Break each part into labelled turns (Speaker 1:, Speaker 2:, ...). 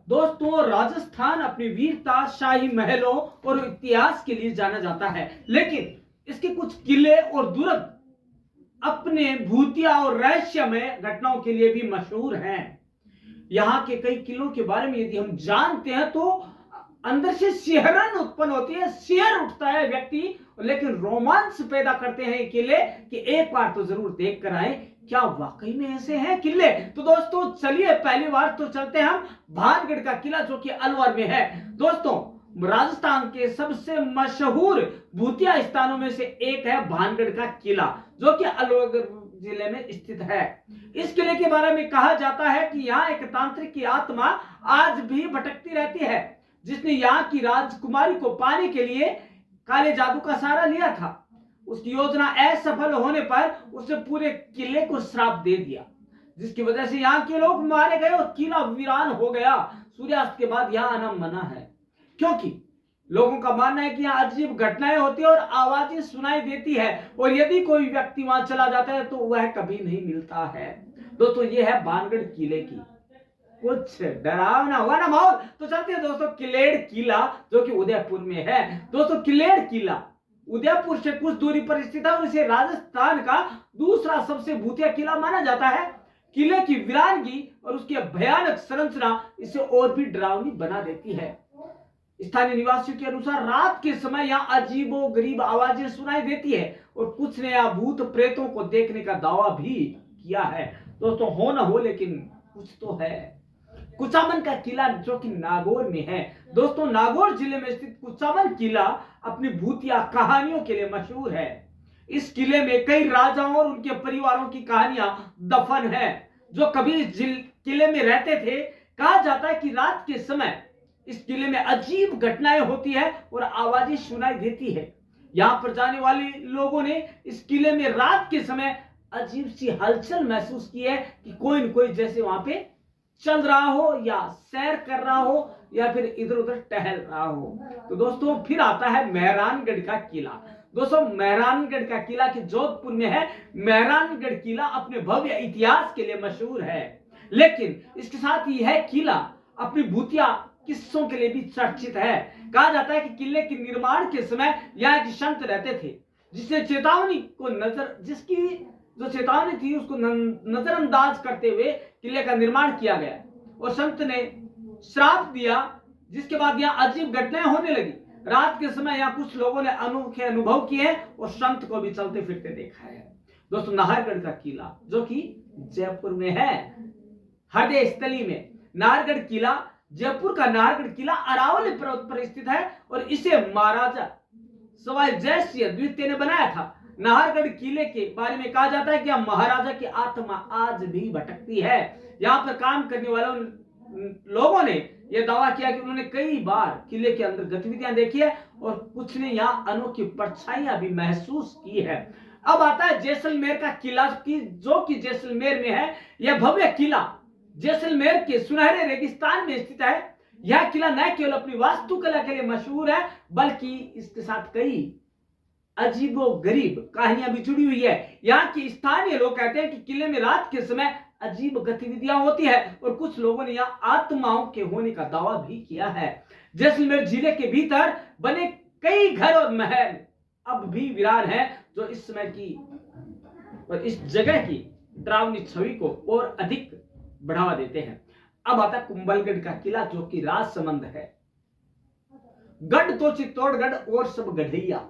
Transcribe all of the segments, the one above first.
Speaker 1: दोस्तों, राजस्थान अपनी वीरता, शाही महलों और इतिहास के लिए जाना जाता है, लेकिन इसके कुछ किले और दुर्ग अपने भूतिया और रहस्यमय घटनाओं के लिए भी मशहूर हैं। यहाँ के कई किलों के बारे में यदि हम जानते हैं तो अंदर से सिहरन उत्पन्न होती है, सिहर उठता है व्यक्ति, लेकिन रोमांच पैदा करते हैं ये किले कि एक बार तो जरूर देख कर आए, क्या वाकई में ऐसे हैं किले। तो दोस्तों चलिए पहली बार तो चलते हैं हम भानगढ़ का किला जो कि अलवर में है। दोस्तों, राजस्थान के सबसे मशहूर भूतिया स्थानों में से एक है भानगढ़ का किला जो कि अलवर जिले में स्थित है। इस किले के बारे में कहा जाता है कि यहाँ एक तांत्रिक की आत्मा आज भी भटकती रहती है, जिसने यहाँ की राजकुमारी को पाने के लिए काले जादू का सहारा लिया था। उसकी योजना असफल होने पर उसने पूरे किले को श्राप दे दिया, जिसकी वजह से यहाँ के लोग मारे गए और किला वीरान हो गया। सूर्यास्त के बाद यहाँ आना मना है, क्योंकि लोगों का मानना है कि यहाँ अजीब घटनाएं होती है और आवाजें सुनाई देती है, और यदि कोई व्यक्ति वहां चला जाता है तो वह कभी नहीं मिलता है। दोस्तों, ये है भानगढ़ किले की कुछ डरावना हुआ ना माहौल। तो चलते हैं दोस्तों किलेड़ किला जो कि उदयपुर में है। दोस्तों, किलेड़ किला उदयपुर से कुछ दूरी पर स्थित है और इसे राजस्थान का दूसरा सबसे भूतिया किला माना जाता है। किले की वीरानगी और उसकी भयानक संरचना इसे और भी डरावनी बना देती है। स्थानीय निवासियों के अनुसार रात के समय यहाँ अजीबो गरीब आवाजें सुनाई देती है और कुछ ने यहाँ भूत प्रेतों को देखने का दावा भी किया है। दोस्तों, हो ना हो लेकिन कुछ तो है। कुचामन का किला जो कि नागौर में है। दोस्तों, नागौर जिले में स्थित कुचामन किला अपनी भूतिया कहानियों के लिए मशहूर है। इस किले में कई राजाओं और उनके परिवारों की कहानियां दफन है जो कभी इस किले में रहते थे। कहा जाता है कि रात के समय इस किले में अजीब घटनाएं होती है और आवाजें सुनाई देती है। यहां पर जाने वाले लोगों ने इस किले में रात के समय अजीब सी हलचल महसूस की है कि कोई न कोई जैसे वहां पे चल रहा हो या सैर कर रहा हो या फिर इधर उधर टहल रहा हो। तो दोस्तों, फिर आता है मेहरानगढ़ का किला। दोस्तों, मेहरानगढ़ का किला कि जोधपुर में है। मेहरानगढ़ किला अपने भव्य इतिहास के लिए मशहूर है, लेकिन इसके साथ ही यह किला अपनी भूतिया किस्सों के लिए भी चर्चित है। कहा जाता है कि किले के निर्माण के समय यहाँ एक संत रहते थे, जिसकी जो चेतावनी थी उसको नजरअंदाज करते हुए किले का निर्माण किया गया और संत ने श्राप दिया, जिसके बाद यहाँ अजीब घटनाएं होने लगी। रात के समय यहाँ कुछ लोगों ने अनोखे अनुभव किए और संत को भी चलते फिरते देखा है। दोस्तों, नाहरगढ़ का किला जो कि जयपुर में है, हृदय स्थली में। नाहरगढ़ किला जयपुर का नाहरगढ़ किला अरावली पर्वत पर स्थित है और इसे महाराजा सवाई जयसिंह द्वितीय ने बनाया था। नाहरगढ़ किले के बारे में कहा जाता है कि महाराजा की आत्मा आज भी भटकती है। यहाँ पर काम करने वाले लोगों ने यह दावा किया कि उन्होंने कई बार किले के अंदर गतिविधियां देखी है और कुछ ने यहाँ अनोखी परछाइयां भी महसूस की है। अब आता है जैसलमेर का किला की जो कि जैसलमेर में है। यह भव्य किला जैसलमेर के सुनहरे रेगिस्तान में स्थित है। यह किला न केवल अपनी वास्तुकला के लिए मशहूर है, बल्कि इसके साथ कई अजीबो गरीब कहानियां भी जुड़ी हुई है। यहाँ के स्थानीय लोग कहते हैं कि किले में रात के समय अजीब गतिविधियां होती है और कुछ लोगों ने यहाँ आत्माओं के होने का दावा भी किया है। जैसलमेर जिले के भीतर बने कई घर और महल अब भी वीरान है, जो इस समय की और इस जगह की डरावनी छवि को और अधिक बढ़ावा देते हैं। अब आता है कुंभलगढ़ का किला जो कि राजसमंद है। गढ़ तो चित्तौड़गढ़ और सब गढ़ैया।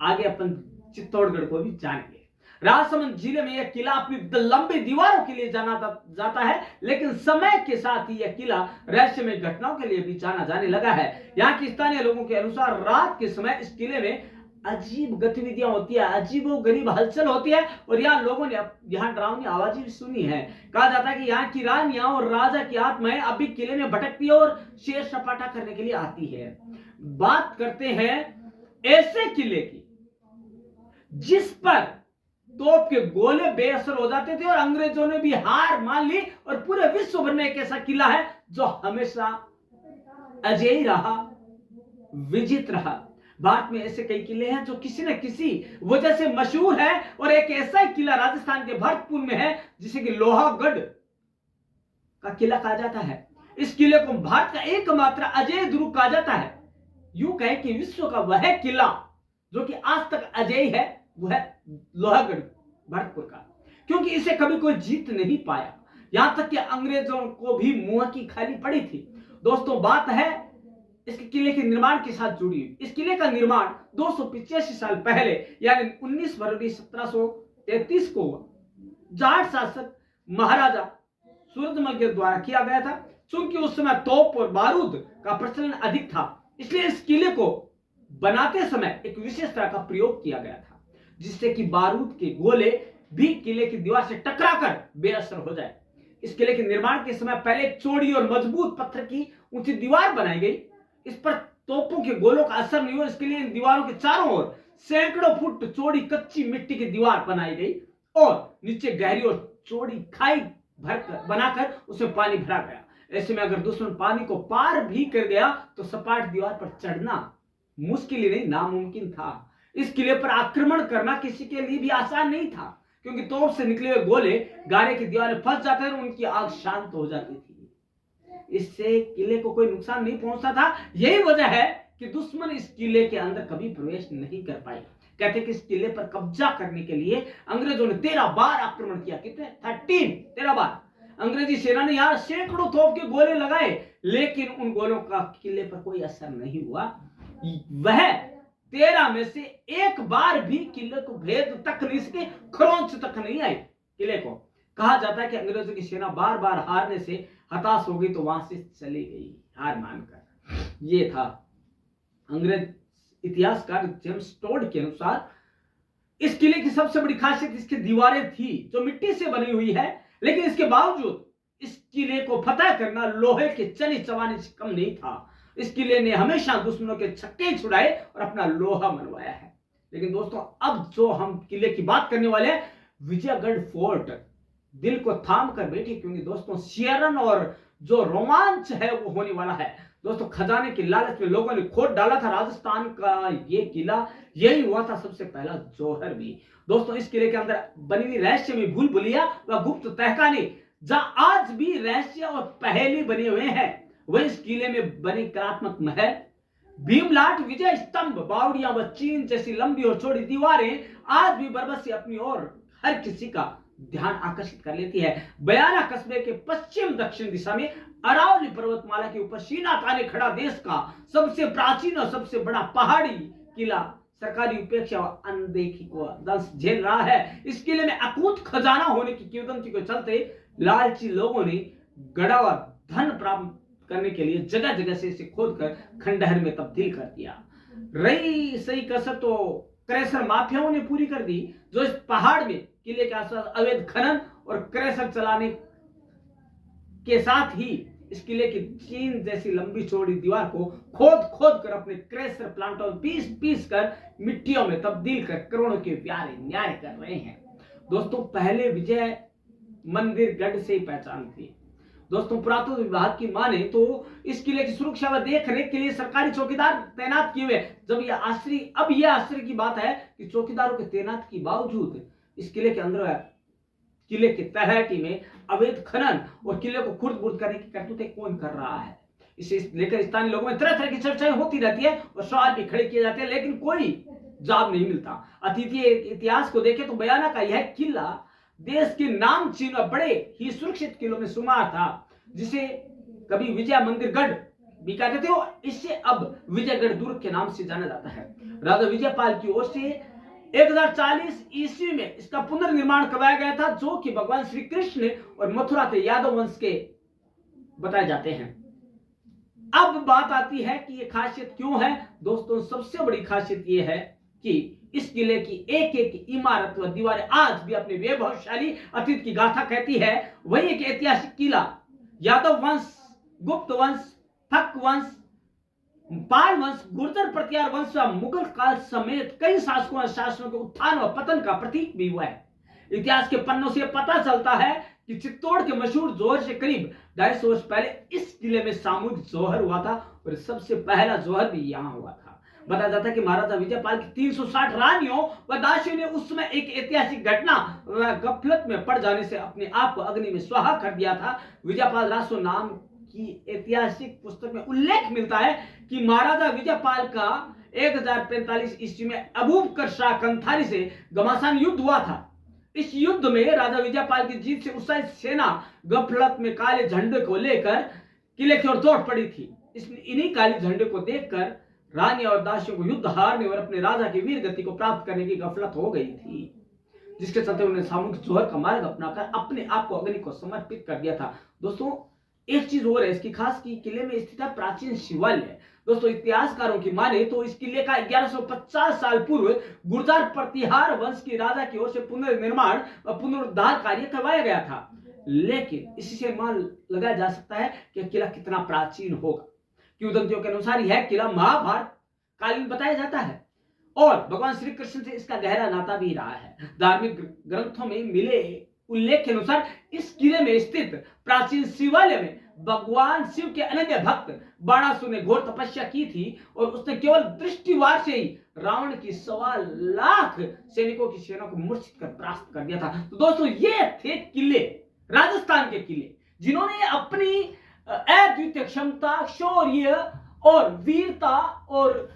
Speaker 1: आगे अपन चित्तौड़गढ़ को भी जानेंगे। राजसमंद जिले में यह किला अपनी लंबी दीवारों के लिए जाना जाता है, लेकिन समय के साथ ही यह किला रहस्यमय घटनाओं के लिए भी जाना जाने लगा है। यहाँ के स्थानीय लोगों के अनुसार रात के समय इस किले में अजीब गतिविधियां होती है, अजीबो गरीब हलचल होती है और यहाँ लोगों ने यहाँ डरावनी आवाजें भी सुनी है। कहा जाता है कि यहाँ की रानियां और राजा की आत्माएं अभी किले में भटकती है और शेर सपाटा करने के लिए आती है। बात करते हैं ऐसे किले की जिस पर तोप के गोले बेअसर हो जाते थे और अंग्रेजों ने भी हार मान ली, और पूरे विश्व भर में एक ऐसा किला है जो हमेशा अजय रहा, विजित रहा। भारत में ऐसे कई किले हैं जो किसी न किसी वजह से मशहूर है, और एक ऐसा किला राजस्थान के भरतपुर में है जिसे कि लोहागढ़ का किला कहा जाता है। इस किले को भारत का एकमात्र अजेय दुर्ग कहा जाता है। यूं कहें कि विश्व का वह किला जो कि आज तक अजेय है, वह लोहागढ़ भरतपुर का, क्योंकि इसे कभी कोई जीत नहीं पाया। यहां तक कि अंग्रेजों को भी मुंह की खाली पड़ी थी। दोस्तों, बात है इस किले के निर्माण के साथ जुड़ी हुई। इस किले का निर्माण 285 साल पहले यानी 19 फरवरी 1733 को हुआ। जाट शासक महाराजा सूरजमल के द्वारा किया गया था। चूंकि उस समय तोप और बारूद का प्रचलन अधिक था, इसलिए इस किले को बनाते समय एक विशेष तरह का प्रयोग किया गया था, जिससे कि बारूद के गोले भी किले की दीवार से टकराकर बेअसर हो जाए। इस किले के निर्माण के समय पहले एक चौड़ी और मजबूत पत्थर की ऊंची दीवार बनाई गई। इस पर तोपों के गोलों का असर नहीं हो, इसके लिए इन दीवारों के चारों ओर सैकड़ों फुट चौड़ी कच्ची मिट्टी की दीवार बनाई गई और नीचे गहरी और चौड़ी खाई भरकर बनाकर उसमें पानी भरा गया। ऐसे में अगर दुश्मन पानी को पार भी कर गया तो सपाट दीवार पर चढ़ना मुश्किल ही नहीं, नामुमकिन था। इस किले पर आक्रमण करना किसी के लिए भी आसान नहीं था, क्योंकि तोप से निकले हुए गोले गारे की दीवार में फंस जाते थे और उनकी आग शांत हो जाती थी। इससे किले को कोई नुकसान नहीं पहुंचता था। यही वजह है कि दुश्मन इस किले के अंदर कभी प्रवेश नहीं कर पाए। कहते कि इस किले पर कब्जा करने के लिए अंग्रेजों ने 13 बार आक्रमण किया। कितने? 13 बार। अंग्रेजी सेना ने यहां सैकड़ों तोप के गोले लगाए, लेकिन उन गोलों का किले पर कोई असर नहीं हुआ। वह 13 में से एक बार भी किले को भेद तक नहीं सके, खरोंच तक नहीं आई किले को। कहा जाता है कि अंग्रेजों की सेना बार बार हारने से हताश हो गई तो वहां से चली गई हार मानकर। ये था अंग्रेज इतिहासकार जेम्स टोड के अनुसार। इस किले की सबसे बड़ी खासियत इसकी दीवारें थी जो मिट्टी से बनी हुई है, लेकिन इसके बावजूद इस किले को फतह करना लोहे के चने चबाने से कम नहीं था। इस किले ने हमेशा दुश्मनों के छक्के छुड़ाए और अपना लोहा मनवाया है। लेकिन दोस्तों, अब जो हम किले की बात करने वाले हैं, विजयगढ़ फोर्ट, दिल को थाम कर बैठे, क्योंकि दोस्तों शियरन और जो रोमांच है वो होने वाला है। दोस्तों, खजाने की लालच में लोगों ने खोद डाला था राजस्थान का ये किला। यही हुआ था सबसे पहला जौहर भी। दोस्तों, इस किले के अंदर बनी हुई रहस्य में भूल भुलिया व गुप्त तहखाने, जहां आज भी रहस्य और पहेली बने हुए हैं, वह इस किले में बने कलात्मक महल, भीमलाट, विजय स्तंभ, बावड़ियां व चीन जैसी लंबी और चौड़ी दीवारें आज भी बरबस से अपनी ओर हर किसी का ध्यान आकर्षित कर लेती है। बयाना कस्बे के पश्चिम दक्षिण दिशा में अरावली पर्वतमाला के ऊपर सीना ताने खड़ा देश का सबसे प्राचीन और सबसे बड़ा पहाड़ी किला सरकारी उपेक्षा व अनदेखी को दंश झेल रहा है। इस किले में अकूत खजाना होने की किंवदंती को चलते लालची लोगों ने गड़ा हुआ धन प्राप्त करने के लिए जगह जगह से इसे खोदकर खंडहर में तब्दील कर दिया। रही सही कसर तो क्रैशर माफियाओं ने पूरी कर दी, जो इस पहाड़ में किले के आसपास अवैध खनन और क्रैशर चलाने के साथ ही इस किले की चीन जैसी लंबी चौड़ी दीवार को खोद खोद कर अपने क्रैशर प्लांटों में पीस पीस कर मिट्टियों में तब्दील कर करोड़ों के प्यारे न्याय कर रहे हैं। दोस्तों, पहले विजय मंदिर गढ़ से ही पहचान थी। दोस्तों, पुरातत्व विभाग की माने तो इस किले की सुरक्षा व देख रेख के लिए सरकारी चौकीदार तैनात किए हुए। अब यह आश्चर्य की बात है कि चौकीदारों के तैनात के बावजूद इस किले के अंदर किले के तलहटी में अवैध खनन और किले को खुर्द बुर्द करने की करतूतें कौन कर रहा है, इसे लेकर स्थानीय लोगों में तरह तरह की चर्चाएं होती रहती है और सवाल भी खड़े किए जाते हैं, लेकिन कोई जवाब नहीं मिलता। अतीतीय इतिहास को देखें तो बयाना का यह किला देश के नामचीन और बड़े ही सुरक्षित किलों में शुमार था, जिसे कभी विजय मंदिर गढ़ भी कहते थे और इससे अब विजयगढ़ दुर्ग के नाम से जाना जाता है। राजा विजयपाल की ओर से 1040 ईस्वी में इसका पुनर्निर्माण करवाया गया था, जो कि भगवान श्री कृष्ण और मथुरा के यादव वंश के बताए जाते हैं। अब बात आती है कि ये खासियत क्यों है। दोस्तों, सबसे बड़ी खासियत ये है कि इस किले की एक एक इमारत व दीवारें आज भी अपने वैभवशाली अतीत की गाथा कहती है। वही एक ऐतिहासिक किला यादव वंश, गुप्त वंश, फक वंश, पाल वंश, गुर्जर प्रतिहार वंश व मुगल काल समेत कई शासकों और शासनों के उत्थान व पतन का प्रतीक भी हुआ है। इतिहास के पन्नों से पता चलता है कि चित्तौड़ के मशहूर जौहर से करीब 250 वर्ष पहले इस किले में सामूहिक जौहर हुआ था और सबसे पहला जौहर भी यहाँ हुआ था। बताया जाता है कि महाराजा विजयपाल की 360 रानियों व दासियों ने उस समय एक ऐतिहासिक घटना गफलत में पड़ जाने से अपने आप को अग्नि में स्वाहा कर दिया था। विजयपाल रासो नाम की ऐतिहासिक पुस्तक में उल्लेख मिलता है कि महाराजा विजयपाल का 1045 ईस्वी में अबूबकर शाह कंथारी से घमासान युद्ध हुआ था। इस युद्ध में राजा विजयपाल की जीत से उत्साहित सेना गफलत में काले झंडे को लेकर किले की ओर दौड़ पड़ी थी। इन्हीं काले झंडे को देखकर रानी और दासियों को युद्ध हारने और अपने राजा की वीर गति को प्राप्त करने की गफलत हो गई थी, जिसके चलते उन्होंने सामूहिक जोहर का मार्ग अपनाकर अपने आप को अग्नि को समर्पित कर दिया था। दोस्तों एक चीज और है इसकी खास की किले में स्थित प्राचीन शिवालय। दोस्तों इतिहासकारों की माने तो इस किले का 1150 साल पूर्व गुर्जर प्रतिहार वंश की राजा की ओर से पुनर्निर्माण और पुनरुद्धार कार्य करवाया गया था, लेकिन इसी से मान लगाया जा सकता है कि किला कितना प्राचीन होगा। किंवदंतियों के अनुसार यह किला महाभारत कालीन बताया जाता है और भगवान श्री कृष्ण से इसका गहरा नाता भी रहा है। धार्मिक ग्रंथों में मिले उल्लेख के अनुसार इस किले में स्थित प्राचीन शिवालय में भगवान शिव के अनन्य भक्त बाणासुर ने घोर तपस्या की थी और उसने केवल दृष्टिवार से ही रावण की 1.25 लाख सैनिकों की सेना को मूर्छित कर परास्त कर दिया था। तो दोस्तों ये थे किले, राजस्थान के किले, जिन्होंने अपनी अद्वितीय क्षमता, शौर्य और वीरता और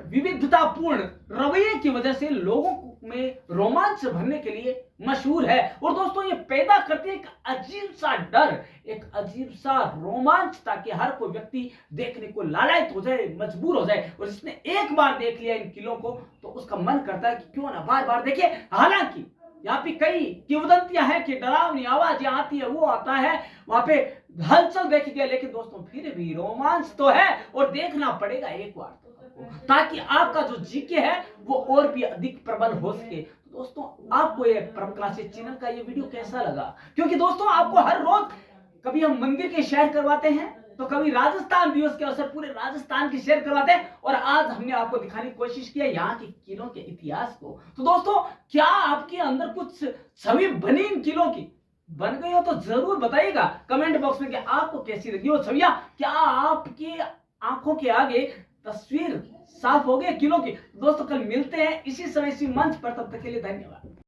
Speaker 1: विविधतापूर्ण रवैये की वजह से लोगों में रोमांच भरने के लिए मशहूर है। और दोस्तों ये पैदा करते एक अजीब सा डर, एक अजीब सा रोमांच, ताकि हर कोई व्यक्ति देखने को लालायित हो जाए, मजबूर हो जाए। और जिसने एक बार देख लिया इन किलों को तो उसका मन करता है कि क्यों ना बार बार देखे। हालांकि यहाँ पे कई किंवदंतियां हैं कि डरावनी आवाज आती है, वो आता है, वहां पे हलचल देखी गई, लेकिन दोस्तों फिर भी रोमांच तो है और देखना पड़ेगा एक बार ताकि आपका जो जीके है वो और भी अधिक प्रबल हो सके। तो दोस्तों आपको ये परम क्लासेस चैनल का ये वीडियो कैसा लगा? क्योंकि दोस्तों आपको हर रोज कभी हम मंदिर के शेयर करवाते हैं तो कभी राजस्थान दिवस के अवसर पूरे राजस्थान की शेयर करवाते हैं, और आज हमने आपको दिखाने की कोशिश की है यहाँ के किलों के इतिहास को। तो दोस्तों क्या आपके अंदर कुछ छवि बनी इन किलों की? बन गई हो तो जरूर बताइएगा कमेंट बॉक्स में कि आपको कैसी लगी वो छवियां। क्या आपकी आंखों के आगे तस्वीर साफ हो गई किलों की? दोस्तों कल मिलते हैं इसी समय इसी मंच पर, तब तक के लिए धन्यवाद।